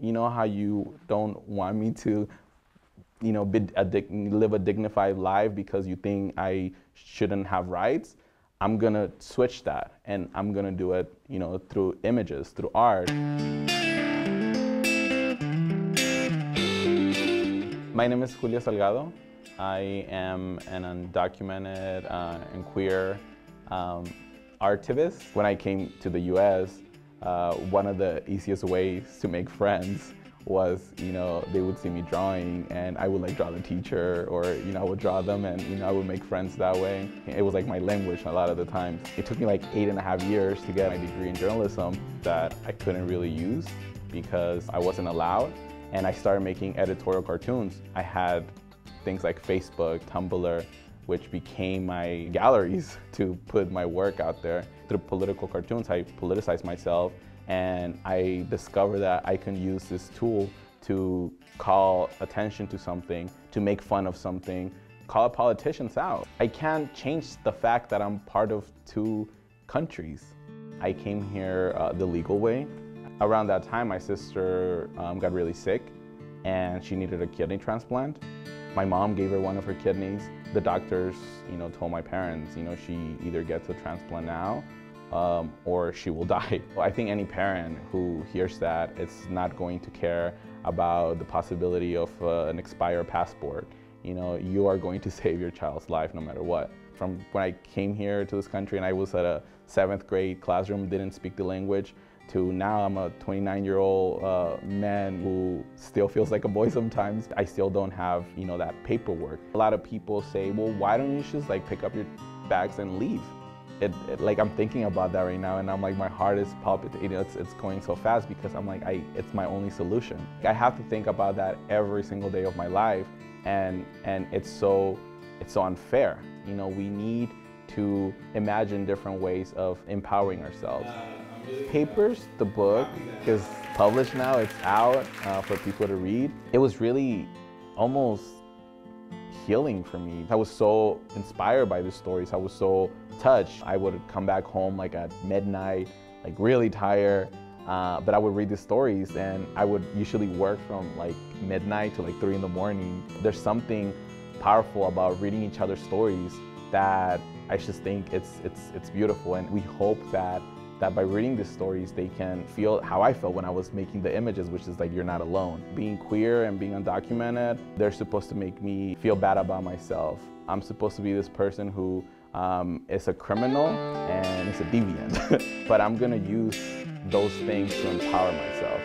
You know how you don't want me to, live a dignified life because you think I shouldn't have rights? I'm gonna switch that, and I'm gonna do it, through images, through art. My name is Julio Salgado. I am an undocumented and queer artivist. When I came to the US, one of the easiest ways to make friends was, they would see me drawing and I would draw the teacher, or, I would draw them and, I would make friends that way. It was my language a lot of the times. It took me 8.5 years to get my degree in journalism that I couldn't really use because I wasn't allowed. And I started making editorial cartoons. I had things like Facebook, Tumblr, which became my galleries to put my work out there. Through political cartoons, I politicized myself, and I discovered that I can use this tool to call attention to something, to make fun of something, call politicians out. I can't change the fact that I'm part of 2 countries. I came here the legal way. Around that time, my sister got really sick and she needed a kidney transplant. My mom gave her one of her kidneys. The doctors, told my parents, she either gets a transplant now or she will die. I think any parent who hears that is not going to care about the possibility of an expired passport. You are going to save your child's life no matter what. From when I came here to this country and I was at a 7th grade classroom, didn't speak the language, to now I'm a 29-year-old man who still feels like a boy sometimes. I still don't have, that paperwork. A lot of people say, well, why don't you just pick up your bags and leave? I'm thinking about that right now, and I'm my heart is palpitating. It's going so fast because I'm it's my only solution. I have to think about that every single day of my life, and it's so unfair. We need to imagine different ways of empowering ourselves. Papers, the book, is published now. It's out for people to read. It was really almost healing for me. I was so inspired by the stories. I was so touched. I would come back home at midnight, really tired, but I would read the stories, and I would usually work from midnight to 3 in the morning. There's something powerful about reading each other's stories that I just think it's beautiful, and we hope that by reading these stories, they can feel how I felt when I was making the images, which is you're not alone. Being queer and being undocumented, they're supposed to make me feel bad about myself. I'm supposed to be this person who is a criminal and is a deviant, but I'm gonna use those things to empower myself.